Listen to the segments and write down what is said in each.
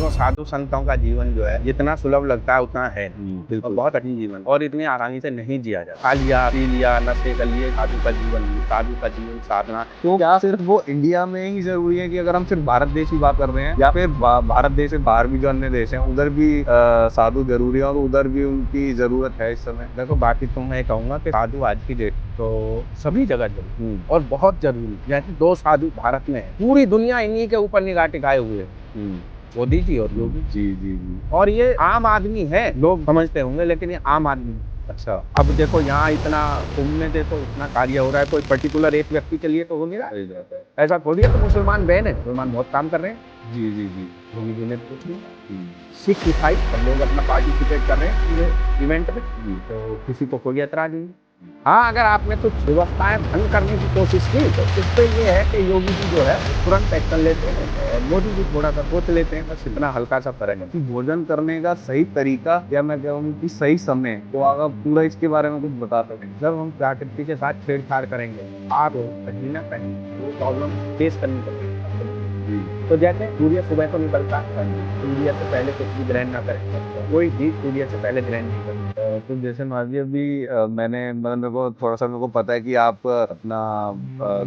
देखो साधु संतों का जीवन जो है जितना सुलभ लगता है उतना है और बिल्कुल। बहुत कठिन जीवन और इतनी आसानी से नहीं जिया जाता। खा लिया पी लिया नशे कर लिए साधु का जीवन साधु का जीवन साधना। तो क्या सिर्फ वो इंडिया में ही जरूरी है कि अगर हम सिर्फ भारत देश की बात कर रहे हैं या फिर भारत देश से बाहर भी जो अन्य देश हैं उधर भी साधु जरूरी है और उधर भी उनकी जरूरत है इस समय? देखो बाकी तो मैं कहूँगा कि साधु आज की डेट तो सभी जगह जरूरी और बहुत जरूरी। जैसे 2 साधु भारत में है, पूरी दुनिया इन्हीं के ऊपर निगाह टिकाए हुए है, मोदी जी और योगी जी जी जी। और ये आम आदमी है, लोग समझते होंगे लेकिन ये आम आदमी है। अच्छा। अब देखो यहाँ इतना कुंभ में देखो इतना कार्य हो रहा है, कोई पर्टिकुलर एक व्यक्ति के लिए तो हो नहीं रहा सही बात है। ऐसा थोड़ी है। तो मुसलमान बहन है, मुसलमान बहुत काम कर रहे हैं, जी जी जी। योगी जी ने कुछ नहीं। सिख ईसाई सब लोग अपना पार्टिसिपेट कर रहे हैं पूरे इवेंट में, तो किसी को कोई ऐतराज नहीं। हाँ, अगर आपने कुछ व्यवस्थाएं भंग करने की कोशिश की तो इस पे ये है कि योगी जी जो है तुरंत एक्शन लेते हैं और मोदी जी थोड़ा सा सोच लेते हैं, बस इतना हल्का सा फर्क है। कि भोजन करने का सही तरीका या मैं कहूँ कि सही समय, तो अगर पूरा इसके बारे में कुछ बता सकें। जब हम प्रकृति के साथ छेड़छाड़ करेंगे आप कहीं ना कहीं वो प्रॉब्लम फेस करनी पड़ेगी। तो जैसे सूर्य सुबह को निकलता है, सूर्य से पहले कुछ भी ग्रहण ना करें, कोई भी सूर्य से पहले ग्रहण नहीं करें। तो जैसे मान लीजिए अभी मैंने मतलब मेरे को थोड़ा सा मेरे को पता है कि आप अपना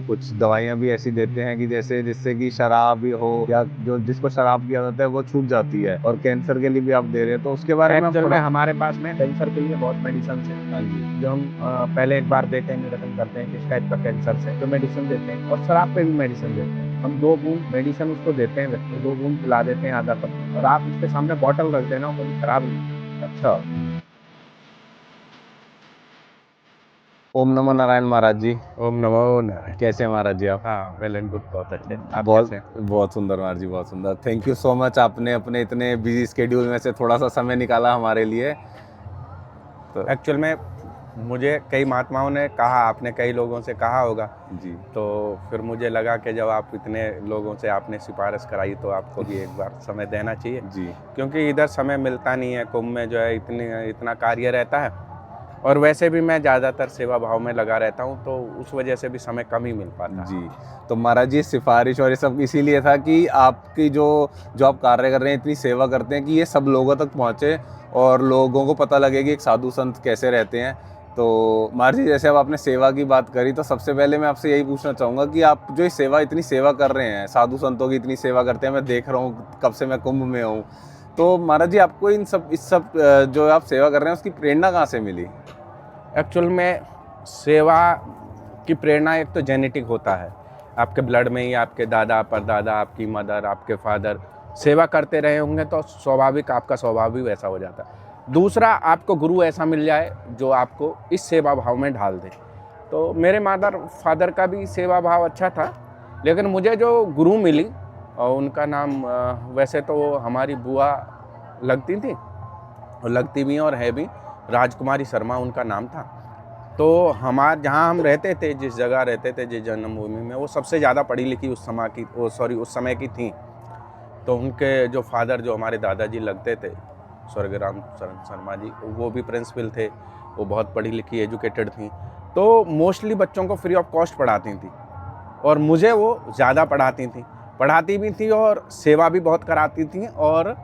कुछ दवाइयाँ भी ऐसी देते हैं कि जैसे जिससे कि शराब भी हो या जो जिसको शराब की आदत है वो छूट जाती है, और कैंसर के लिए भी आप दे रहे हैं, तो उसके बारे में एक्चुअल में हमारे पास में कैंसर के लिए बहुत मेडिसिन है। हाँ जी। जो हम पहले एक बार देते हैं, निरीक्षण करते हैं किस टाइप का कैंसर से, तो मेडिसिन देते हैं और शराब पे भी मेडिसिन देते हैं। हम 2 बूंद मेडिसिन उसको देते हैं, व्यक्ति 2 बूंद पिला देते हैं आधा कप, और आप उसके सामने बॉटल रख देना, कोई खराब नहीं। अच्छा। ओम नमो नारायण महाराज जी। ओम नमो नारायण। कैसे हैं महाराज जी आप? हाँ, वेल एंड गुड, बहुत अच्छे। आप बहुत कैसे हैं? बहुत सुंदर महाराज जी, बहुत सुंदर। थैंक यू सो मच, आपने अपने इतने बिजी स्केड्यूल में से थोड़ा सा समय निकाला हमारे लिए। तो एक्चुअल में मुझे कई महात्माओं ने कहा, आपने कई लोगों से कहा होगा जी तो फिर मुझे लगा कि जब आप इतने लोगों से आपने सिफारिश कराई तो आपको भी एक बार समय देना चाहिए, जी क्योंकि इधर समय मिलता नहीं है। कुंभ में जो है इतना कार्य रहता है और वैसे भी मैं ज़्यादातर सेवा भाव में लगा रहता हूँ, तो उस वजह से भी समय कम ही मिल पाता है। जी। तो महाराज जी सिफारिश और ये सब इसीलिए था कि आपकी जो आप कार्य कर रहे हैं, इतनी सेवा करते हैं कि ये सब लोगों तक पहुँचे और लोगों को पता लगे कि एक साधु संत कैसे रहते हैं। तो महाराज जी जैसे अब आपने सेवा की बात करी, तो सबसे पहले मैं आपसे यही पूछना चाहूँगा कि आप जो ये सेवा इतनी सेवा कर रहे हैं, साधु संतों की इतनी सेवा करते हैं, मैं देख रहा हूँ कब से मैं कुंभ में हूँ, तो महाराज जी आपको इस सब जो आप सेवा कर रहे हैं उसकी प्रेरणा कहाँ से मिली? एक्चुअल में सेवा की प्रेरणा एक तो जेनेटिक होता है, आपके ब्लड में ही आपके दादा परदादा, आपकी मदर, आपके फादर सेवा करते रहे होंगे तो स्वाभाविक आपका स्वभाव भी वैसा हो जाता है। दूसरा, आपको गुरु ऐसा मिल जाए जो आपको इस सेवा भाव में ढाल दे। तो मेरे मदर फादर का भी सेवा भाव अच्छा था, लेकिन मुझे जो गुरु मिली और उनका नाम वैसे तो हमारी बुआ लगती थी और लगती भी और है भी, राजकुमारी शर्मा उनका नाम था। तो जहाँ हम रहते थे, जिस जगह रहते थे, जिस जन्मभूमि में, वो सबसे ज़्यादा पढ़ी लिखी उस समय की थी। तो उनके जो फादर, जो हमारे दादाजी लगते थे, स्वर्गराम शर्मा जी, वो भी प्रिंसिपल थे, वो बहुत पढ़ी लिखी एजुकेटेड थी। तो मोस्टली बच्चों को फ्री ऑफ कॉस्ट पढ़ाती थी और मुझे वो ज़्यादा पढ़ाती भी थी और सेवा भी बहुत कराती थी और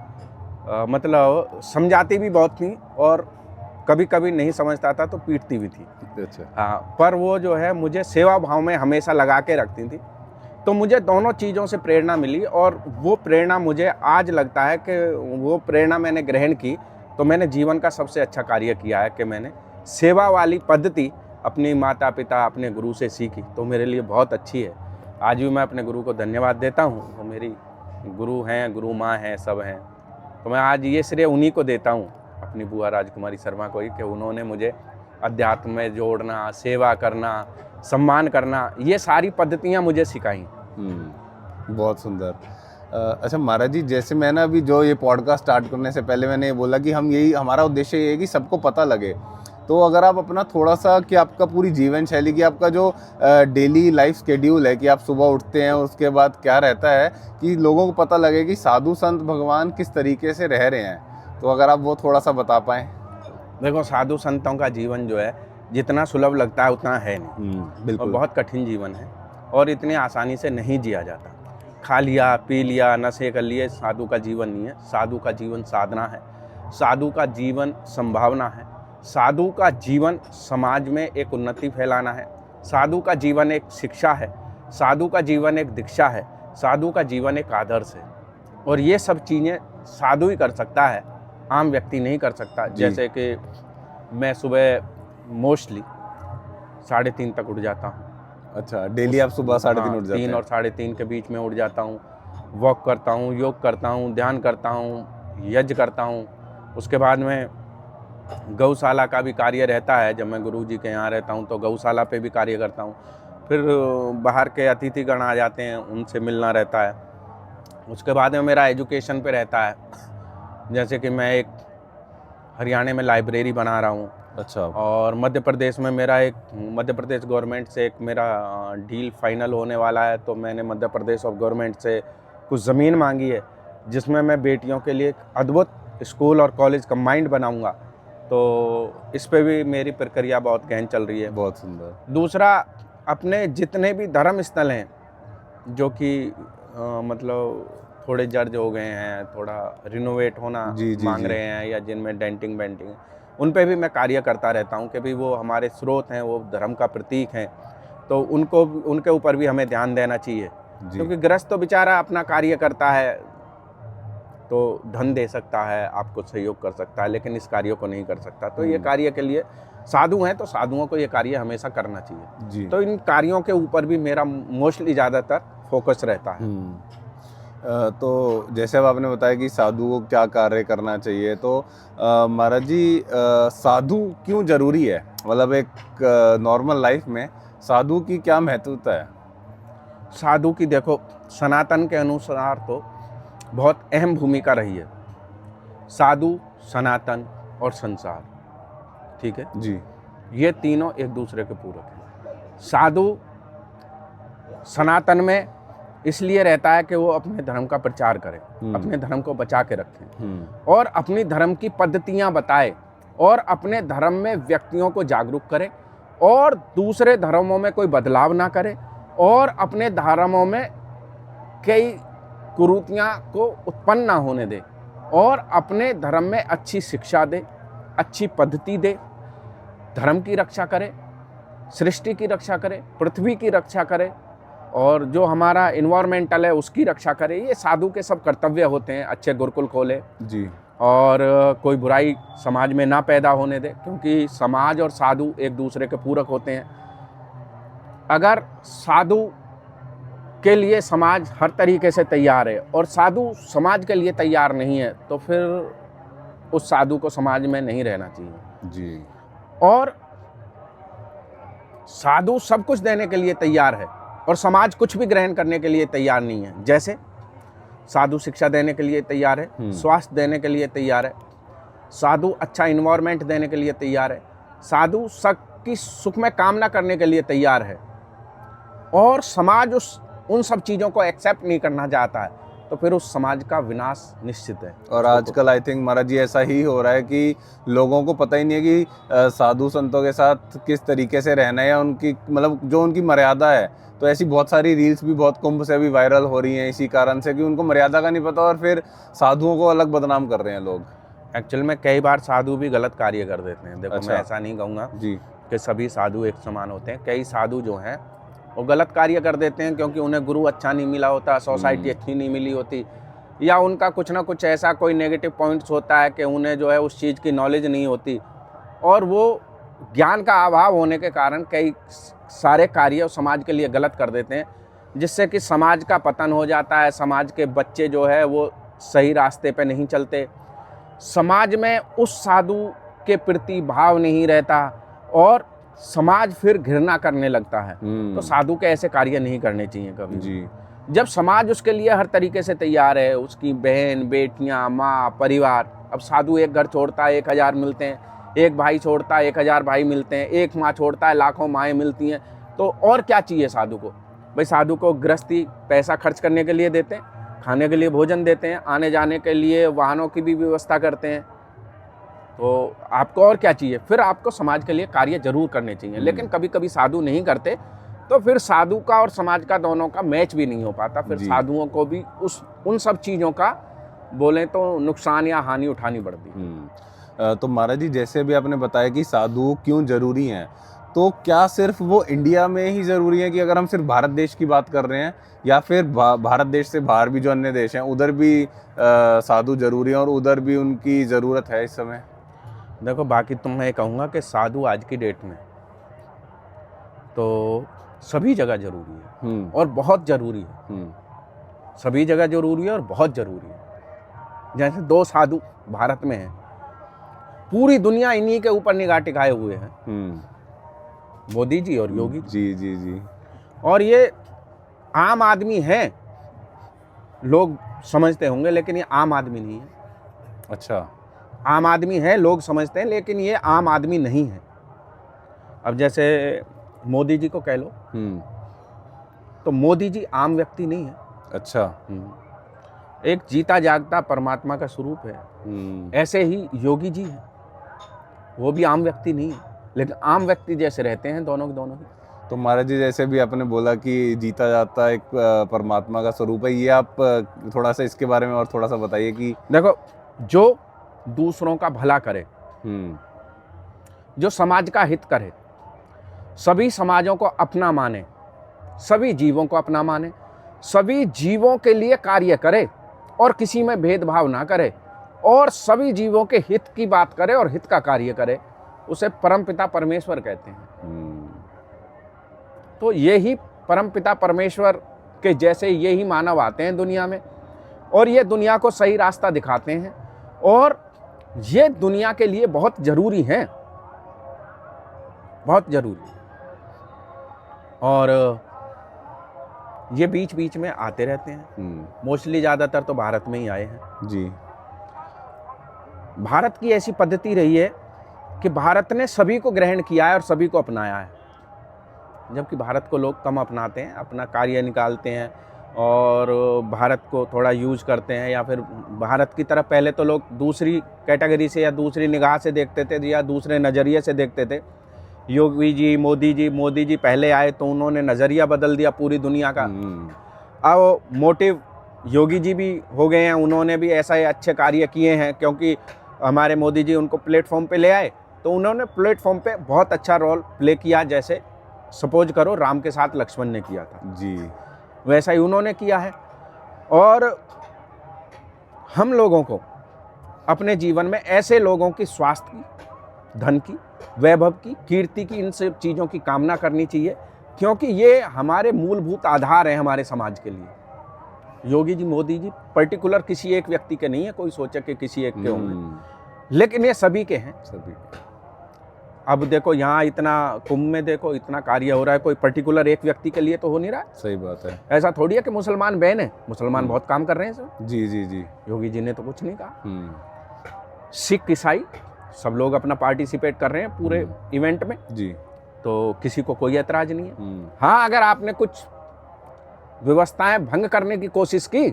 मतलब समझाती भी बहुत थी और कभी कभी नहीं समझता था तो पीटती भी थी। अच्छा। हाँ, पर वो जो है मुझे सेवा भाव में हमेशा लगा के रखती थी, तो मुझे दोनों चीज़ों से प्रेरणा मिली और वो प्रेरणा मुझे आज लगता है कि वो प्रेरणा मैंने ग्रहण की तो मैंने जीवन का सबसे अच्छा कार्य किया है कि मैंने सेवा वाली पद्धति अपनी माता पिता, अपने गुरु से सीखी, तो मेरे लिए बहुत अच्छी है। आज भी मैं अपने गुरु को धन्यवाद देता हूँ, वो मेरी गुरु हैं, गुरु माँ हैं, सब हैं। तो मैं आज ये श्रेय उन्हीं को देता हूँ, अपनी बुआ राजकुमारी शर्मा को ही, कि उन्होंने मुझे अध्यात्म में जोड़ना, सेवा करना, सम्मान करना, ये सारी पद्धतियाँ मुझे सिखाई। बहुत सुंदर। अच्छा महाराज जी, जैसे मैं ना अभी जो ये पॉडकास्ट स्टार्ट करने से पहले मैंने ये बोला कि हमारा उद्देश्य ये है कि सबको पता लगे, तो अगर आप अपना थोड़ा सा कि आपका पूरी जीवन शैली की, आपका जो डेली लाइफ शेड्यूल है कि आप सुबह उठते हैं उसके बाद क्या रहता है, कि लोगों को पता लगे कि साधु संत भगवान किस तरीके से रह रहे हैं, तो अगर आप वो थोड़ा सा बता पाएँ। देखो साधु संतों का जीवन जो है जितना सुलभ लगता है उतना है नहीं, और बिल्कुल। बहुत कठिन जीवन है और इतनी आसानी से नहीं जिया जाता। खा लिया पी लिया नशे कर लिए, साधु का जीवन नहीं है। साधु का जीवन साधना है, साधु का जीवन संभावना है, साधु का जीवन समाज में एक उन्नति फैलाना है, साधु का जीवन एक शिक्षा है, साधु का जीवन एक दीक्षा है, साधु का जीवन एक आदर्श है। और ये सब चीज़ें साधु ही कर सकता है, आम व्यक्ति नहीं कर सकता। जैसे कि मैं सुबह मोस्टली 3:30 तक उठ जाता हूँ। अच्छा, डेली आप सुबह 3:30 उठ जाते हैं? 3 और 3:30 के बीच में उठ जाता हूँ, वॉक करता हूँ, योग करता हूँ, ध्यान करता हूँ, यज्ञ करता हूँ। उसके बाद में गौशाला का भी कार्य रहता है, जब मैं गुरु जी के यहाँ रहता हूँ तो गौशाला पे भी कार्य करता हूँ। फिर बाहर के अतिथिगण आ जाते हैं, उनसे मिलना रहता है। उसके बाद में मेरा एजुकेशन पे रहता है, जैसे कि मैं एक हरियाणा में लाइब्रेरी बना रहा हूँ। अच्छा। और मध्य प्रदेश में मेरा एक मध्य प्रदेश गवर्नमेंट से एक मेरा डील फाइनल होने वाला है, तो मैंने मध्य प्रदेश ऑफ गवर्नमेंट से कुछ ज़मीन मांगी है, जिसमें मैं बेटियों के लिए एक अद्भुत स्कूल और कॉलेज कंबाइंड बनाऊंगा। तो इस पे भी मेरी प्रक्रिया बहुत गहन चल रही है। बहुत सुंदर। दूसरा, अपने जितने भी धर्म स्थल हैं जो कि मतलब थोड़े जर्ज हो गए हैं, थोड़ा रिनोवेट होना मांग रहे हैं, या जिनमें डेंटिंग बेंटिंग, उन पे भी मैं कार्य करता रहता हूँ कि भाई वो हमारे स्रोत हैं, वो धर्म का प्रतीक हैं, तो उनके ऊपर भी हमें ध्यान देना चाहिए। क्योंकि गृहस्थ तो बेचारा अपना कार्य करता है तो धन दे सकता है, आपको सहयोग कर सकता है, लेकिन इस कार्य को नहीं कर सकता। तो ये कार्य के लिए साधु हैं, तो साधुओं को ये कार्य हमेशा करना चाहिए। तो इन कार्यों के ऊपर भी मेरा मोस्टली ज़्यादातर फोकस रहता है। तो जैसे अब आपने बताया कि साधु को क्या कार्य करना चाहिए, तो महाराज जी, साधु क्यों जरूरी है? मतलब एक नॉर्मल लाइफ में साधु की क्या महत्वता है? साधु की देखो, सनातन के अनुसार तो बहुत अहम भूमिका रही है। साधु, सनातन और संसार, ठीक है जी, ये तीनों एक दूसरे के पूरक हैं। साधु सनातन में इसलिए रहता है कि वो अपने धर्म का प्रचार करे, अपने धर्म को बचा के रखें, और अपनी धर्म की पद्धतियां बताए, और अपने धर्म में व्यक्तियों को जागरूक करे, और दूसरे धर्मों में कोई बदलाव ना करे, और अपने धर्मों में कई कुरीतियां को उत्पन्न ना होने दे, और अपने धर्म में अच्छी शिक्षा दे, अच्छी पद्धति दे, धर्म की रक्षा करे, सृष्टि की रक्षा करे, पृथ्वी की रक्षा करे, और जो हमारा इन्वायरमेंटल है उसकी रक्षा करे। ये साधु के सब कर्तव्य होते हैं। अच्छे गुरुकुल खोले जी, और कोई बुराई समाज में ना पैदा होने दे, क्योंकि समाज और साधु एक दूसरे के पूरक होते हैं। अगर साधु के लिए समाज हर तरीके से तैयार है और साधु समाज के लिए तैयार नहीं है, तो फिर उस साधु को समाज में नहीं रहना चाहिए जी। और साधु सब कुछ देने के लिए तैयार है और समाज कुछ भी ग्रहण करने के लिए तैयार नहीं है। जैसे साधु शिक्षा देने के लिए तैयार है, स्वास्थ्य देने के लिए तैयार है, साधु अच्छा इन्वायरमेंट देने के लिए तैयार है, साधु सबकी सुख में कामना करने के लिए तैयार है, और समाज उन सब चीज़ों को एक्सेप्ट नहीं करना चाहता है, तो फिर उस समाज का विनाश निश्चित है। और आजकल आई थिंक महाराज जी ऐसा ही हो रहा है कि लोगों को पता ही नहीं है कि साधु संतों के साथ किस तरीके से रहना है, या उनकी मतलब जो उनकी मर्यादा है। तो ऐसी बहुत सारी रील्स भी बहुत कुंभ से भी वायरल हो रही हैं इसी कारण से कि उनको मर्यादा का नहीं पता, और फिर साधुओं को अलग बदनाम कर रहे हैं लोग। एक्चुअल में कई बार साधु भी गलत कार्य कर देते हैं। देखो, अच्छा। मैं ऐसा नहीं कहूँगा जी कि सभी साधु एक समान होते हैं। कई साधु जो हैं वो गलत कार्य कर देते हैं क्योंकि उन्हें गुरु अच्छा नहीं मिला होता, सोसाइटी अच्छी नहीं मिली होती, या उनका कुछ ना कुछ ऐसा कोई नेगेटिव पॉइंट्स होता है कि उन्हें जो है उस चीज़ की नॉलेज नहीं होती, और वो ज्ञान का अभाव होने के कारण कई सारे कार्य समाज के लिए गलत कर देते हैं, जिससे कि समाज का पतन हो जाता है। समाज के बच्चे जो है वो सही रास्ते पे नहीं चलते, समाज में उस साधु के प्रति भाव नहीं रहता, और समाज फिर घृणा करने लगता है। तो साधु के ऐसे कार्य नहीं करने चाहिए कभी जी। जब समाज उसके लिए हर तरीके से तैयार है, उसकी बहन, बेटियां, माँ, परिवार। अब साधु एक घर छोड़ता है 1000 मिलते हैं, एक भाई छोड़ता है 1000 भाई मिलते हैं, एक माँ छोड़ता है लाखों माएँ मिलती हैं। तो और क्या चाहिए साधु को? भाई साधु को गृहस्थी पैसा खर्च करने के लिए देते हैं, खाने के लिए भोजन देते हैं, आने जाने के लिए वाहनों की भी व्यवस्था करते हैं। तो आपको और क्या चाहिए? फिर आपको समाज के लिए कार्य जरूर करने चाहिए, लेकिन कभी कभी साधु नहीं करते तो फिर साधु का और समाज का दोनों का मैच भी नहीं हो पाता, फिर जी। साधुओं को भी उन सब चीज़ों का बोलें तो नुकसान या हानि उठानी पड़ती है। तो महाराज जी, जैसे अभी आपने बताया कि साधु क्यों जरूरी हैं, तो क्या सिर्फ वो इंडिया में ही जरूरी है कि अगर हम सिर्फ भारत देश की बात कर रहे हैं, या फिर भारत देश से बाहर भी जो अन्य देश हैं उधर भी साधु जरूरी है और उधर भी उनकी ज़रूरत है इस समय? देखो, बाकी तो मैं कहूँगा कि साधु आज की डेट में तो सभी जगह जरूरी है और बहुत ज़रूरी है। सभी जगह जरूरी है और बहुत ज़रूरी है। जैसे 2 साधु भारत में हैं, पूरी दुनिया इन्हीं के ऊपर निगाह टिकाए हुए हैं, मोदी जी और योगी जी जी जी। और ये आम आदमी है, लोग समझते होंगे, लेकिन ये आम आदमी नहीं है। अच्छा। आम आदमी है, लोग समझते हैं, लेकिन ये आम आदमी नहीं है। अब जैसे मोदी जी को कह लो, तो मोदी जी आम व्यक्ति नहीं है। अच्छा। एक जीता जागता परमात्मा का स्वरूप है। ऐसे ही योगी जी हैं, वो भी आम व्यक्ति नहीं है, लेकिन आम व्यक्ति जैसे रहते हैं दोनों के दोनों ही। तो महाराज जी, जैसे भी आपने बोला कि जीता जाता एक परमात्मा का स्वरूप है, ये आप थोड़ा सा इसके बारे में और थोड़ा सा बताइए कि देखो, जो दूसरों का भला करे, जो समाज का हित करे, सभी समाजों को अपना माने, सभी जीवों को अपना माने, सभी जीवों के लिए कार्य करे और किसी में भेदभाव ना करे, और सभी जीवों के हित की बात करे और हित का कार्य करे, उसे परमपिता परमेश्वर कहते हैं। तो यही परमपिता परमेश्वर के जैसे यही मानव आते हैं दुनिया में, और ये दुनिया को सही रास्ता दिखाते हैं, और ये दुनिया के लिए बहुत जरूरी हैं, बहुत जरूरी। और ये बीच बीच में आते रहते हैं, मोस्टली ज़्यादातर तो भारत में ही आए हैं जी। भारत की ऐसी पद्धति रही है कि भारत ने सभी को ग्रहण किया है और सभी को अपनाया है, जबकि भारत को लोग कम अपनाते हैं, अपना कार्य निकालते हैं और भारत को थोड़ा यूज करते हैं, या फिर भारत की तरफ पहले तो लोग दूसरी कैटेगरी से या दूसरी निगाह से देखते थे या दूसरे नज़रिए से देखते थे। योगी जी, मोदी जी पहले आए तो उन्होंने नज़रिया बदल दिया पूरी दुनिया का। अब मोटिव योगी जी भी हो गए हैं, उन्होंने भी ऐसा अच्छे कार्य किए हैं, क्योंकि हमारे मोदी जी उनको प्लेटफॉर्म पे ले आए, तो उन्होंने प्लेटफॉर्म पे बहुत अच्छा रोल प्ले किया। जैसे सपोज करो राम के साथ लक्ष्मण ने किया था जी, वैसा ही उन्होंने किया है। और हम लोगों को अपने जीवन में ऐसे लोगों की स्वास्थ्य की, धन की, वैभव की, कीर्ति की, इन सब चीज़ों की कामना करनी चाहिए, क्योंकि ये हमारे मूलभूत आधार हैं हमारे समाज के लिए। योगी जी, मोदी जी पर्टिकुलर किसी एक व्यक्ति के नहीं है, कोई सोचे कि किसी एक के होंगे, लेकिन ये सभी के हैं, सभी। अब देखो यहाँ इतना कुंभ में देखो इतना कार्य हो रहा है, कोई पर्टिकुलर एक व्यक्ति के लिए तो हो नहीं रहा है। सही बात है। ऐसा थोड़ी है कि मुसलमान बैन है, मुसलमान बहुत काम कर रहे हैं सब। जी जी जी। योगी जी ने तो कुछ नहीं कहा। सिख ईसाई सब लोग अपना पार्टिसिपेट कर रहे हैं पूरे इवेंट में जी, तो किसी को कोई एतराज नहीं है। हाँ, अगर आपने कुछ व्यवस्थाएं भंग करने की कोशिश की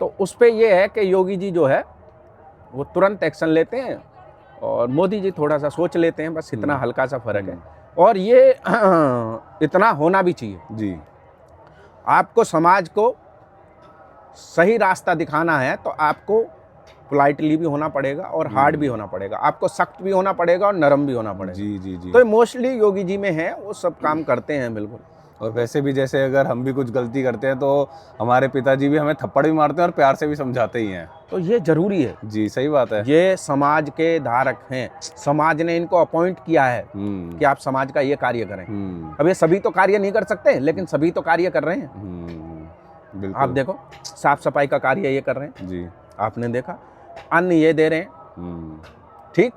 तो उस पे ये है कि योगी जी जो है वो तुरंत एक्शन लेते हैं और मोदी जी थोड़ा सा सोच लेते हैं, बस इतना हल्का सा फर्क है। और ये इतना होना भी चाहिए जी। आपको समाज को सही रास्ता दिखाना है तो आपको पोलाइटली भी होना पड़ेगा और हार्ड भी होना पड़ेगा, आपको सख्त भी होना पड़ेगा और नरम भी होना पड़ेगा। जी जी जी। तो मोस्टली योगी जी में है, वो सब काम करते हैं बिल्कुल। और वैसे भी जैसे अगर हम भी कुछ गलती करते हैं तो हमारे पिताजी भी हमें थप्पड़ भी मारते हैं और प्यार से भी समझाते ही हैं। तो ये जरूरी है। जी, सही बात है। ये समाज के धारक हैं, समाज ने इनको अपॉइंट किया है कि आप समाज का ये कार्य करें। अब ये सभी तो कार्य नहीं कर सकते, लेकिन सभी तो कार्य कर रहे हैं। बिल्कुल। आप देखो साफ सफाई का कार्य ये कर रहे हैं जी, आपने देखा, अन्न ये दे रहे हैं, ठीक।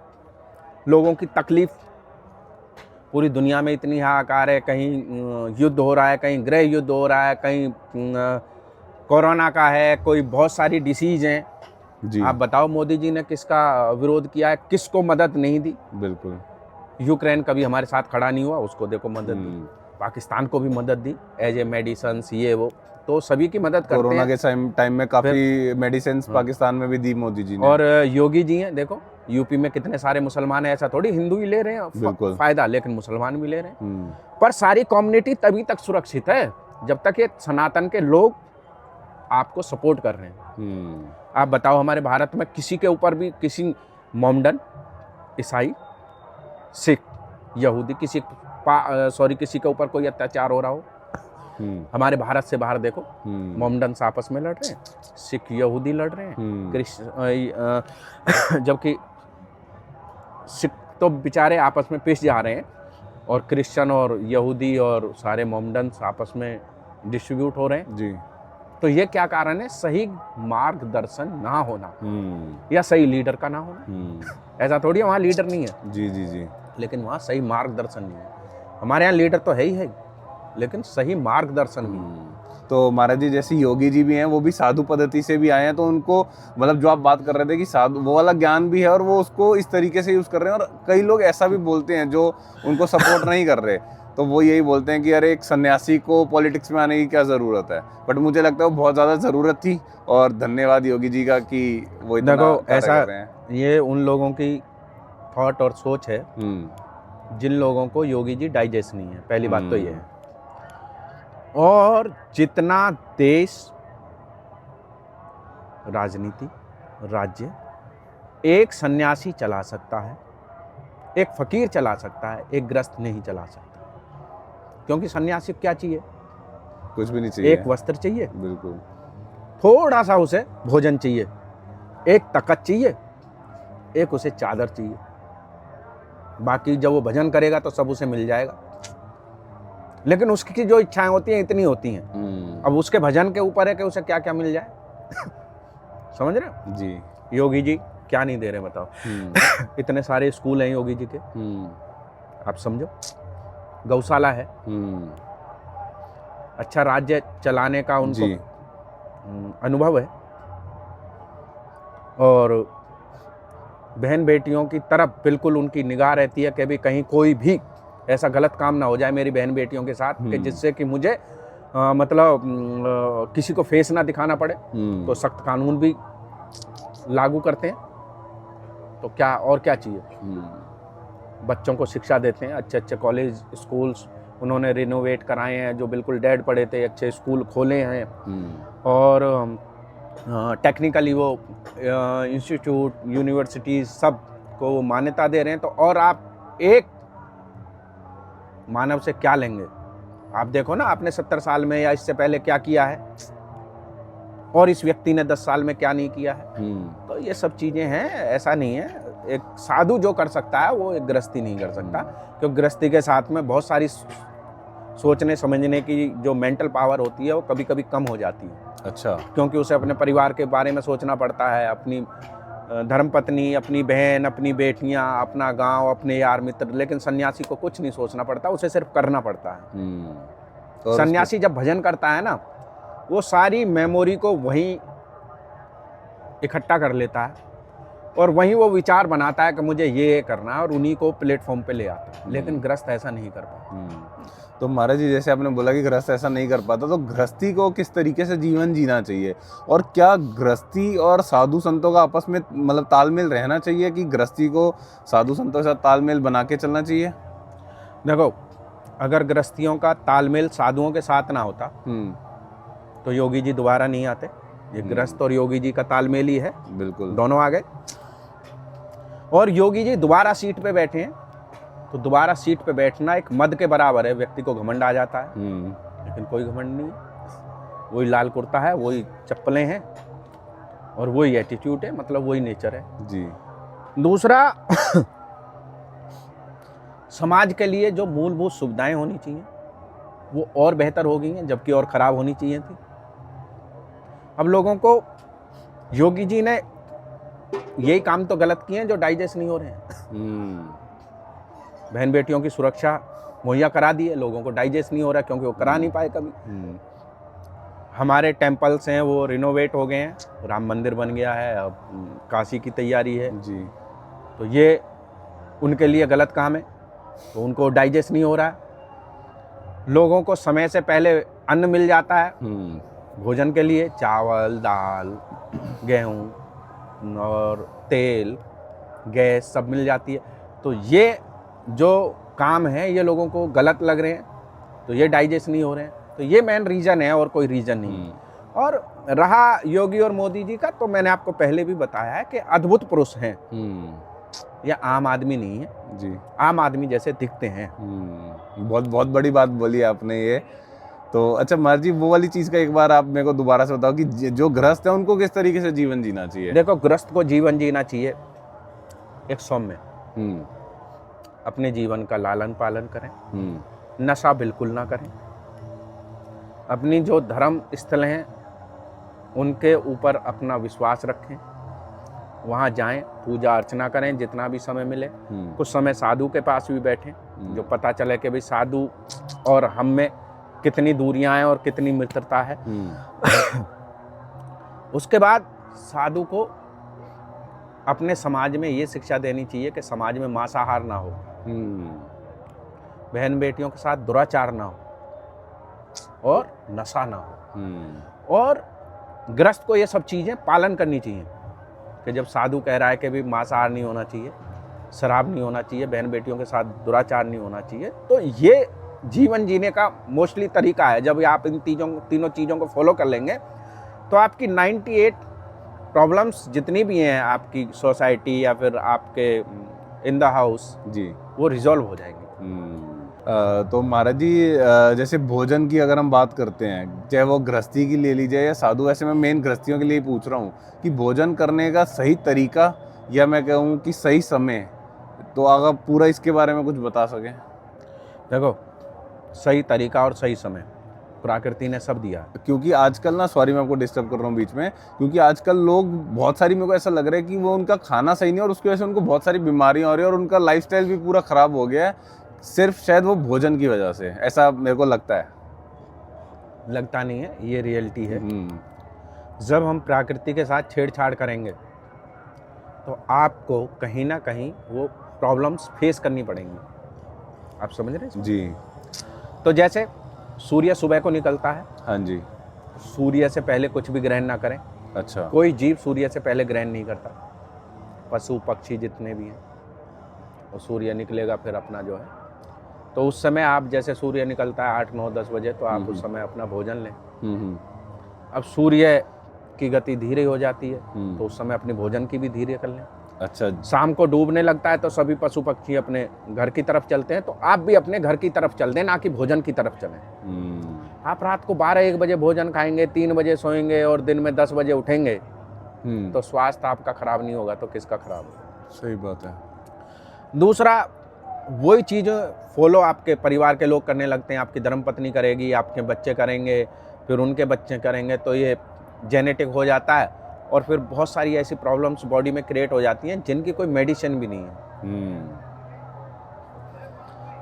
लोगों की तकलीफ पूरी दुनिया में इतनी हाहाकार है, कहीं युद्ध हो रहा है, कहीं गृह युद्ध हो रहा है, कहीं कोरोना का है, कोई बहुत सारी डिसीज हैं जी। आप बताओ मोदी जी ने किसका विरोध किया है, किसको मदद नहीं दी? बिल्कुल। यूक्रेन कभी हमारे साथ खड़ा नहीं हुआ, उसको देखो मदद दी। पाकिस्तान को भी मदद दी एज ए मेडिसिन, ये वो, तो सभी की मदद करते हैं। कोरोना के टाइम में काफी मेडिसिन पाकिस्तान में भी दी मोदी जी ने। और योगी जी हैं देखो, यूपी में कितने सारे मुसलमान हैं, ऐसा थोड़ी हिंदू ही ले रहे हैं बिल्कुल। फायदा, लेकिन मुसलमान भी ले रहे हैं। पर सारी कम्युनिटी तभी तक सुरक्षित है जब तक ये सनातन के लोग आपको सपोर्ट कर रहे हैं। आप बताओ हमारे भारत में किसी के ऊपर भी, किसी मोमडन, ईसाई, सिख, यहूदी, किसी के ऊपर कोई अत्याचार हो रहा हो, हमारे भारत से बाहर देखो, मोमडन्स आपस में लड़ रहे हैं, सिख यहूदी लड़ रहे हैं, जबकि सिख तो बेचारे आपस में पिस जा रहे हैं और क्रिश्चियन और यहूदी और सारे मोमडन्स आपस में डिस्ट्रीब्यूट हो रहे हैं जी। तो ये क्या कारण है? सही मार्गदर्शन ना होना या सही लीडर का ना होना। ऐसा थोड़ी वहाँ लीडर नहीं है, जी जी जी, लेकिन वहाँ सही मार्गदर्शन नहीं है। हमारे यहाँ लीडर तो है ही है, लेकिन सही मार्गदर्शन भी है। तो महाराज जी जैसे योगी जी भी हैं, वो भी साधु पद्धति से भी आए हैं, तो उनको मतलब जो आप बात कर रहे थे कि साधु वो वाला ज्ञान भी है और वो उसको इस तरीके से यूज़ कर रहे हैं। और कई लोग ऐसा भी बोलते हैं जो उनको सपोर्ट नहीं कर रहे, तो वो यही बोलते हैं कि अरे एक सन्यासी को पॉलिटिक्स में आने की क्या ज़रूरत है। बट मुझे लगता है वो बहुत ज़्यादा ज़रूरत थी, और धन्यवाद योगी जी का कि वो इतना कार्य कर रहे हैं। ये उन लोगों की थॉट और सोच है जिन लोगों को योगी जी डाइजेस्ट नहीं है, पहली बात तो ये है। और जितना देश, राजनीति, राज्य एक सन्यासी चला सकता है, एक फकीर चला सकता है, एक गृहस्थ नहीं चला सकता। क्योंकि सन्यासी क्या चाहिए? कुछ भी नहीं चाहिए, एक वस्त्र चाहिए, बिल्कुल, थोड़ा सा उसे भोजन चाहिए, एक तकत चाहिए, एक उसे चादर चाहिए, बाकी जब वो भजन करेगा तो सब उसे मिल जाएगा। लेकिन उसकी जो इच्छाएं होती हैं इतनी होती हैं। अब उसके भजन के ऊपर है कि उसे क्या क्या मिल जाए। समझ रहे हो जी? योगी जी क्या नहीं दे रहे बताओ। इतने सारे स्कूल हैं योगी जी के, आप समझो, गौशाला है, अच्छा राज्य चलाने का उनको अनुभव है, और बहन बेटियों की तरफ बिल्कुल उनकी निगाह रहती है कि भी कहीं कोई भी ऐसा गलत काम ना हो जाए मेरी बहन बेटियों के साथ कि जिससे कि मुझे किसी को फेस ना दिखाना पड़े। तो सख्त कानून भी लागू करते हैं। तो क्या और क्या चाहिए? बच्चों को शिक्षा देते हैं, अच्छे अच्छे कॉलेज स्कूल्स उन्होंने रिनोवेट कराए हैं, जो बिल्कुल डेड पड़े थे अच्छे स्कूल खोले हैं, और टेक्निकली वो इंस्टीट्यूट यूनिवर्सिटीज सब को मान्यता दे रहे हैं। तो और आप एक मानव से क्या लेंगे? आप देखो ना, आपने 70 साल में या इससे पहले क्या किया है, और इस व्यक्ति ने 10 साल में क्या नहीं किया है। तो ये सब चीज़ें हैं, ऐसा नहीं है। एक साधु जो कर सकता है वो एक गृहस्थी नहीं कर सकता, क्योंकि गृहस्थी के साथ में बहुत सारी सोचने समझने की जो मेंटल पावर होती है वो कभी कभी कम हो जाती है। अच्छा। क्योंकि उसे अपने परिवार के बारे में सोचना पड़ता है, अपनी धर्मपत्नी, अपनी बहन, अपनी बेटियां, अपना गांव, अपने यार मित्र। लेकिन सन्यासी को कुछ नहीं सोचना पड़ता, उसे सिर्फ करना पड़ता है। सन्यासी जब भजन करता है ना, वो सारी मेमोरी को वहीं इकट्ठा कर लेता है और वहीं वो विचार बनाता है कि मुझे ये करना है, और उन्हीं को प्लेटफॉर्म पे ले आता है। लेकिन गृहस्थ ऐसा नहीं कर पाता। तो महाराज जी जैसे आपने बोला कि गृहस्थ ऐसा नहीं कर पाता, तो गृहस्थी को किस तरीके से जीवन जीना चाहिए, और क्या गृहस्थी और साधु संतों का आपस में मतलब तालमेल रहना चाहिए कि गृहस्थी को साधु संतों के साथ तालमेल बना के चलना चाहिए? देखो, अगर गृहस्थियों का तालमेल साधुओं के साथ ना होता तो योगी जी दोबारा नहीं आते। ये गृहस्थ और योगी जी का तालमेल ही है, बिल्कुल, दोनों आ गए। और योगी जी दोबारा सीट पे बैठे हैं, तो दोबारा सीट पे बैठना एक मद के बराबर है। व्यक्ति को घमंड आ जाता है, लेकिन कोई घमंड नहीं है। वही लाल कुर्ता है, वही चप्पलें हैं, और वही एटीट्यूड है, मतलब वही नेचर है जी। दूसरा, समाज के लिए जो मूलभूत सुविधाएं होनी चाहिए वो और बेहतर हो गई हैं, जबकि और खराब होनी चाहिए थी। अब लोगों को योगी जी ने यही काम तो गलत किए हैं जो डाइजेस्ट नहीं हो रहे हैं। बहन बेटियों की सुरक्षा मुहैया करा दी है, लोगों को डाइजेस्ट नहीं हो रहा क्योंकि वो करा नहीं पाए कभी। हमारे टेम्पल्स हैं वो रिनोवेट हो गए हैं, राम मंदिर बन गया है, अब काशी की तैयारी है जी। तो ये उनके लिए गलत काम है, तो उनको डाइजेस्ट नहीं हो रहा है। लोगों को समय से पहले अन्न मिल जाता है भोजन के लिए, चावल, दाल, गेहूँ और तेल, गैस सब मिल जाती है। तो ये जो काम है ये लोगों को गलत लग रहे हैं, तो ये डाइजेस्ट नहीं हो रहे हैं, तो ये मेन रीज़न है और कोई रीज़न नहीं है। और रहा योगी और मोदी जी का, तो मैंने आपको पहले भी बताया है कि अद्भुत पुरुष हैं, ये आम आदमी नहीं है जी। आम आदमी जैसे दिखते हैं। बहुत बहुत बड़ी बात बोली आपने ये। तो अच्छा महाराज जी, वो वाली चीज़ का एक बार आप मेरे को दोबारा से बताओ कि जो गृहस्थ है उनको किस तरीके से जीवन जीना चाहिए। देखो, गृहस्थ को जीवन जीना चाहिए एक सौम्य, अपने जीवन का लालन पालन करें, नशा बिल्कुल ना करें, अपनी जो धर्म स्थल हैं उनके ऊपर अपना विश्वास रखें, वहाँ जाएं, पूजा अर्चना करें जितना भी समय मिले, कुछ समय साधु के पास भी बैठें, जो पता चले कि भाई साधु और हम में कितनी दूरियां हैं और कितनी मित्रता है। उसके बाद साधु को अपने समाज में ये शिक्षा देनी चाहिए कि समाज में मांसाहार ना हो, बहन बेटियों के साथ दुराचार ना हो और नशा ना हो। और गृहस्थ को ये सब चीज़ें पालन करनी चाहिए कि जब साधु कह रहा है कि भी मांसाहार नहीं होना चाहिए, शराब नहीं होना चाहिए, बहन बेटियों के साथ दुराचार नहीं होना चाहिए, तो ये जीवन जीने का मोस्टली तरीका है। जब आप इन तीनों चीज़ों को फॉलो कर लेंगे तो आपकी 98 प्रॉब्लम्स जितनी भी हैं आपकी सोसाइटी या फिर आपके इन द हाउस जी, वो रिजॉल्व हो जाएंगी। तो महाराज जी, जैसे भोजन की अगर हम बात करते हैं, चाहे वो गृहस्थी की ले लीजिए या साधु, वैसे मैं मेन गृहस्थियों के लिए पूछ रहा हूँ कि भोजन करने का सही तरीका या मैं कहूँ कि सही समय, तो अगर पूरा इसके बारे में कुछ बता सकें। देखो, सही तरीका और सही समय प्रकृति ने सब दिया। क्योंकि आजकल ना, सॉरी मैं आपको डिस्टर्ब कर रहा हूँ बीच में, क्योंकि आजकल लोग बहुत सारी, मेरे को ऐसा लग रहा है कि वो उनका खाना सही नहीं है और उसकी वजह से उनको बहुत सारी बीमारियां हो रही है और उनका लाइफस्टाइल भी पूरा खराब हो गया है, सिर्फ शायद वो भोजन की वजह से, ऐसा मेरे को लगता है। लगता नहीं है, ये रियलिटी है। जब हम प्रकृति के साथ छेड़छाड़ करेंगे तो आपको कहीं ना कहीं वो प्रॉब्लम्स फेस करनी पड़ेंगी। आप समझ रहे हैं जी। तो जैसे सूर्य सुबह को निकलता है, हाँ जी। सूर्य से पहले कुछ भी ग्रहण ना करें। अच्छा। कोई जीव सूर्य से पहले ग्रहण नहीं करता, पशु पक्षी जितने भी हैं, और सूर्य निकलेगा फिर अपना जो है, तो उस समय आप जैसे सूर्य निकलता है 8, 9, 10 बजे, तो आप उस समय अपना भोजन लें। अब सूर्य की गति धीरे हो जाती है तो उस समय अपने भोजन की भी धीरे कर लें। अच्छा। शाम को डूबने लगता है तो सभी पशु पक्षी अपने घर की तरफ चलते हैं, तो आप भी अपने घर की तरफ चल दें, ना कि भोजन की तरफ चलें। आप रात को 12-1 बजे भोजन खाएंगे, 3 बजे सोएंगे और दिन में 10 बजे उठेंगे, तो स्वास्थ्य आपका खराब नहीं होगा तो किसका खराब होगा। सही बात है। दूसरा, वही चीज़ फॉलो आपके परिवार के लोग करने लगते हैं, आपकी धर्मपत्नी करेगी, आपके बच्चे करेंगे, फिर उनके बच्चे करेंगे, तो ये जेनेटिक हो जाता है और फिर बहुत सारी ऐसी प्रॉब्लम्स बॉडी में क्रिएट हो जाती हैं जिनकी कोई मेडिसिन भी नहीं है।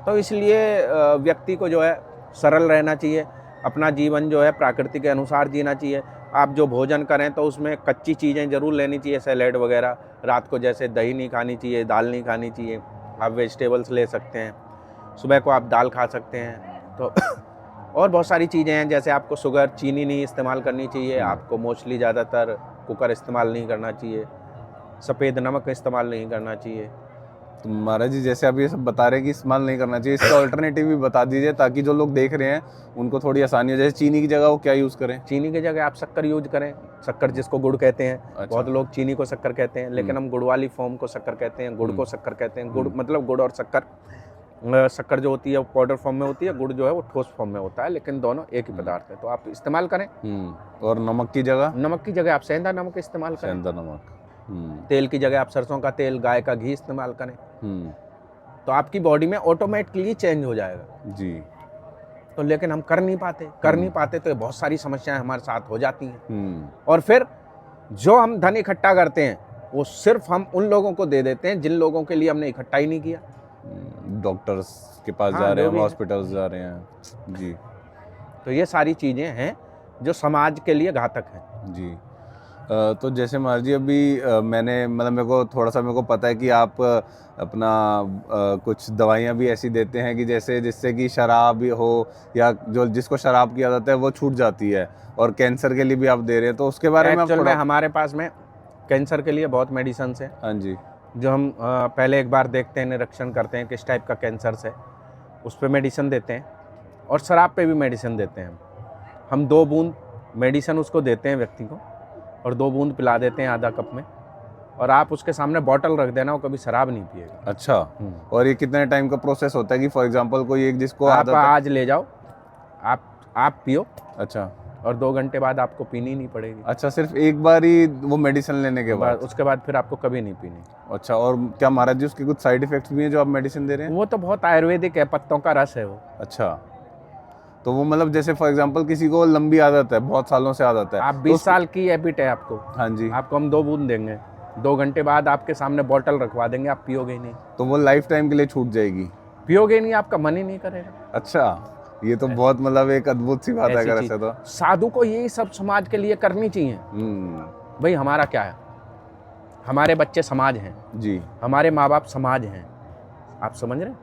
तो इसलिए व्यक्ति को जो है सरल रहना चाहिए, अपना जीवन जो है प्रकृति के अनुसार जीना चाहिए। आप जो भोजन करें तो उसमें कच्ची चीज़ें ज़रूर लेनी चाहिए, सैलेड वगैरह। रात को जैसे दही नहीं खानी चाहिए, दाल नहीं खानी चाहिए, आप वेजिटेबल्स ले सकते हैं। सुबह को आप दाल खा सकते हैं। तो और बहुत सारी चीज़ें हैं, जैसे आपको शुगर, चीनी नहीं इस्तेमाल करनी चाहिए, आपको मोस्टली ज़्यादातर कुकर इस्तेमाल नहीं करना चाहिए, सफ़ेद नमक इस्तेमाल नहीं करना चाहिए। तो महाराज जी, जैसे आप ये सब बता रहे हैं कि इस्तेमाल नहीं करना चाहिए, इसका ऑल्टरनेटिव भी बता दीजिए ताकि जो लोग देख रहे हैं उनको थोड़ी आसानी हो। जैसे चीनी की जगह वो क्या यूज़ करें? चीनी की जगह आप शक्कर यूज करें, शक्कर जिसको गुड़ कहते हैं। अच्छा। बहुत लोग चीनी को शक्कर कहते हैं, लेकिन हम गुड़ वाली फॉर्म को शक्कर कहते हैं, गुड़ को शक्कर कहते हैं। गुड़ मतलब गुड़ और शक्कर, शक्कर जो होती है वो पाउडर फॉर्म में होती है, गुड़ जो है वो ठोस फॉर्म में होता है, लेकिन दोनों एक ही पदार्थ है, तो आप इस्तेमाल करें। और नमक की जगह? नमक की जगह आप सेंधा नमक इस्तेमाल करें। सेंधा नमक। तेल की जगह आप सरसों का तेल, गाय का घी इस्तेमाल करें, तो आपकी बॉडी में ऑटोमेटिकली चेंज हो जाएगा जी। तो लेकिन हम कर नहीं पाते तो बहुत सारी समस्याएं हमारे साथ हो जाती हैं। और फिर जो हम धन इकट्ठा करते हैं वो सिर्फ हम उन लोगों को दे देते हैं जिन लोगों के लिए हमने इकट्ठा ही नहीं किया। डॉक्टर्स के पास जा रहे हैं, हॉस्पिटल्स जा रहे हैं जी। तो ये सारी चीज़ें हैं जो समाज के लिए घातक हैं जी। तो जैसे महाराज जी, अभी मैंने मतलब मेरे को पता है कि आप अपना कुछ दवाइयाँ भी ऐसी देते हैं कि जैसे जिससे कि शराब हो या जो जिसको शराब की आदत है वो छूट जाती है, और कैंसर के लिए भी आप दे रहे हैं, तो उसके बारे में आप हमारे पास में कैंसर के लिए बहुत मेडिसिन है। हाँ जी। जो हम पहले एक बार देखते हैं, निरीक्षण करते हैं किस टाइप का कैंसर है, उस पर मेडिसिन देते हैं, और शराब पे भी मेडिसिन देते हैं। हम 2 बूंद मेडिसिन उसको देते हैं व्यक्ति को, और 2 बूंद पिला देते हैं आधा कप में, और आप उसके सामने बॉटल रख देना, वो कभी शराब नहीं पिएगा। अच्छा, और ये कितने टाइम का प्रोसेस होता है कि फॉर एग्जांपल कोई एक जिसको आप आदत है? आज ले जाओ, आप पियो, अच्छा, और 2 घंटे बाद आपको पीनी नहीं पड़ेगी। अच्छा, सिर्फ एक बार ही वो मेडिसिन लेने के बाद? उसके बाद फिर आपको कभी नहीं पीनी। अच्छा, और क्या महाराज जी उसके कुछ साइड इफेक्ट्स भी हैं जो आप मेडिसिन दे रहे हैं? वो तो बहुत आयुर्वेदिक है, पत्तों का रस है वो। अच्छा, तो वो मतलब जैसे फॉर एग्जांपल किसी को लंबी आदत है, बहुत सालों से आदत है, आप 20 साल की हैबिट है आपको, हाँ जी, आपको हम 2 बूंद देंगे, 2 घंटे बाद आपके सामने बॉटल रखवा देंगे, आप पियोगे ही नहीं। तो वो लाइफ टाइम के लिए छूट जाएगी? पियोगे नहीं, आपका मन ही नहीं करेगा। अच्छा, ये तो बहुत मतलब एक अद्भुत सी बात है ऐसी अगर चीज। ऐसे तो। साधु को यही सब समाज के लिए करनी चाहिए। भाई हमारा क्या है, हमारे बच्चे समाज हैं जी, हमारे माँ बाप समाज हैं, आप समझ रहे हैं,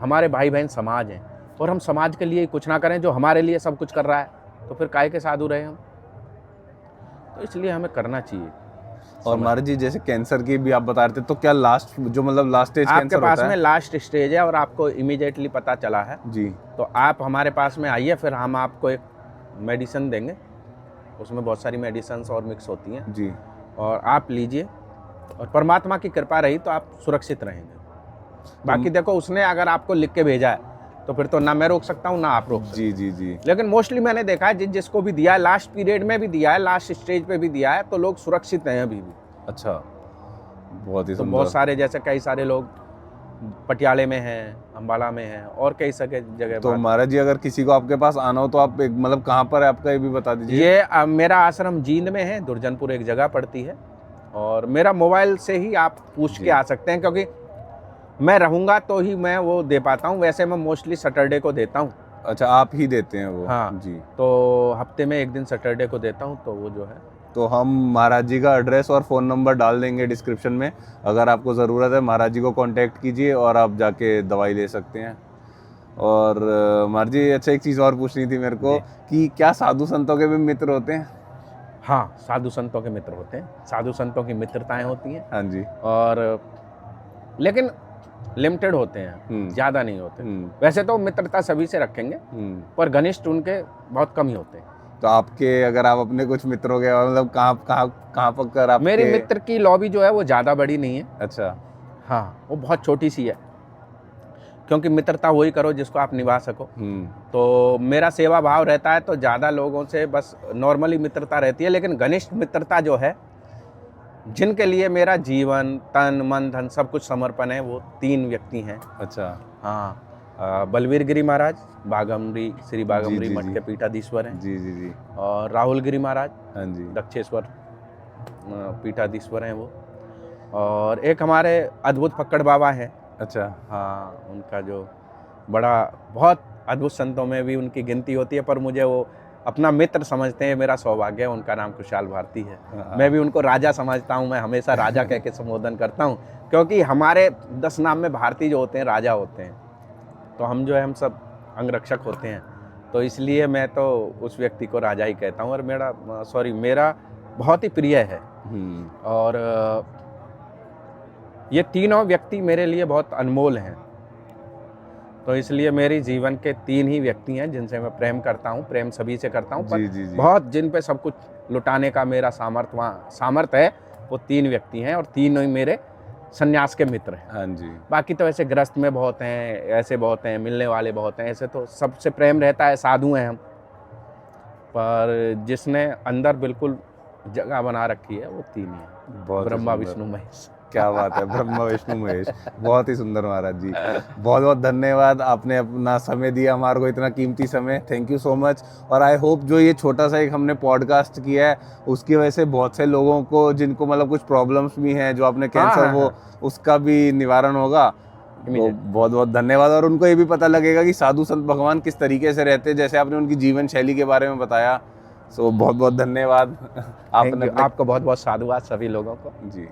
हमारे भाई बहन समाज हैं, और हम समाज के लिए कुछ ना करें जो हमारे लिए सब कुछ कर रहा है, तो फिर काहे के साधु रहे हम? तो इसलिए हमें करना चाहिए। और महाराज जी जैसे कैंसर की भी आप बता रहे थे, तो क्या लास्ट जो मतलब लास्ट स्टेज आपके कैंसर पास होता में है? लास्ट स्टेज है और आपको इमीडिएटली पता चला है, जी, तो आप हमारे पास में आइए, फिर हम आपको एक मेडिसिन देंगे, उसमें बहुत सारी मेडिसिन और मिक्स होती हैं, जी, और आप लीजिए, और परमात्मा की कृपा रही तो आप सुरक्षित रहेंगे। बाकी देखो, उसने अगर आपको लिख के भेजा है तो फिर तो ना मैं रोक सकता हूँ ना आप रोक सकते। जी, जी, जी, लेकिन मोस्टली मैंने देखा है जिसको भी दिया है, लास्ट पीरियड में भी दिया है, लास्ट स्टेज पे भी दिया है, तो लोग सुरक्षित हैं अभी भी। अच्छा, बहुत ही तो सुंदर। बहुत सारे, जैसे कई सारे लोग पटियाले में हैं, अम्बाला में हैं, और कई सारे जगह। तो महाराज जी अगर किसी को आपके पास आना हो तो आप एक मतलब कहाँ पर है आपका, ये भी बता दीजिए। ये मेरा आश्रम जींद में है, दुर्जनपुर एक जगह पड़ती है, और मेरा मोबाइल से ही आप पूछ के आ सकते हैं, क्योंकि मैं रहूँगा तो ही मैं वो दे पाता हूँ। वैसे मैं मोस्टली सैटरडे को देता हूँ। अच्छा, आप ही देते हैं वो? हाँ जी, तो हफ्ते में एक दिन सैटरडे को देता हूँ, तो वो जो है। तो हम महाराज जी का एड्रेस और फ़ोन नंबर डाल देंगे डिस्क्रिप्शन में, अगर आपको ज़रूरत है महाराज जी को कांटेक्ट कीजिए और आप जाके दवाई ले सकते हैं। और महाराज जी अच्छा एक चीज़ और पूछनी थी मेरे को कि क्या साधु संतों के भी मित्र होते हैं? हाँ, साधु संतों के मित्र होते हैं, साधु संतों की मित्रताएं होती हैं, हाँ जी, और लेकिन लिमिटेड होते हैं, ज़्यादा नहीं होते। वैसे तो मित्रता सभी से रखेंगे, पर घनिष्ठ उनके बहुत कम ही होते हैं। तो आपके अगर आप अपने कुछ मित्रों के मतलब कहाँ पर कर आप? मेरी मित्र की लॉबी जो है वो ज़्यादा बड़ी नहीं है। अच्छा, हाँ, वो बहुत छोटी सी है, क्योंकि मित्रता वही करो जिसको आप निभा सको। तो मेरा सेवा भाव रहता है, तो ज़्यादा लोगों से बस नॉर्मली मित्रता रहती है, लेकिन घनिष्ठ मित्रता जो है, जिनके लिए मेरा जीवन, तन, मन, धन सब कुछ समर्पण है, वो 3 व्यक्ति हैं। अच्छा, हाँ, बलवीर गिरी महाराज, बाघमरी, श्री बाघमरी जी, मठ जी। के पीठाधीश्वर हैं, जी, जी, जी, और राहुल गिरी महाराज हाँ जी, दक्षेश्वर पीठाधीश्वर हैं वो, और एक हमारे अद्भुत फक्कड़ बाबा हैं। अच्छा, हाँ, उनका जो बड़ा बहुत अद्भुत संतों में भी उनकी गिनती होती है, पर मुझे वो अपना मित्र समझते हैं, मेरा सौभाग्य है। उनका नाम खुशहाल भारती है। मैं भी उनको राजा समझता हूँ, मैं हमेशा राजा कह के संबोधन करता हूँ, क्योंकि हमारे 10 नाम में भारती जो होते हैं राजा होते हैं, तो हम जो है हम सब अंगरक्षक होते हैं, तो इसलिए मैं तो उस व्यक्ति को राजा ही कहता हूँ। और मेरा बहुत ही प्रिय है, और ये तीनों व्यक्ति मेरे लिए बहुत अनमोल हैं, तो इसलिए मेरी जीवन के 3 ही व्यक्ति हैं जिनसे मैं प्रेम करता हूँ। प्रेम सभी से करता हूँ, पर बहुत जिन पे सब कुछ लुटाने का मेरा सामर्थ्य है, वो 3 व्यक्ति हैं, और 3 ही मेरे सन्यास के मित्र हैं। हाँ जी, बाकी तो ऐसे ग्रस्त में बहुत हैं, ऐसे बहुत हैं, मिलने वाले बहुत हैं, ऐसे तो सबसे प्रेम रहता है, साधु हैं हम, पर जिसने अंदर बिल्कुल जगह बना रखी है वो 3 ही हैं, ब्रह्मा विष्णु महेश। क्या बात है, ब्रह्मा विष्णु महेश, बहुत ही सुंदर महाराज जी, बहुत बहुत धन्यवाद, आपने अपना समय दिया हमारे को, इतना कीमती समय, थैंक यू सो मच। और आई होप जो ये छोटा सा एक हमने पॉडकास्ट किया है, उसकी वजह से बहुत से लोगों को जिनको मतलब कुछ प्रॉब्लम्स भी हैं, जो आपने कैंसर वो उसका भी निवारण होगा। तो बहुत बहुत धन्यवाद, और उनको ये भी पता लगेगा कि साधु संत भगवान किस तरीके से रहते हैं, जैसे आपने उनकी जीवन शैली के बारे में बताया। सो बहुत बहुत धन्यवाद। आपको बहुत बहुत साधुवाद सभी लोगों को जी।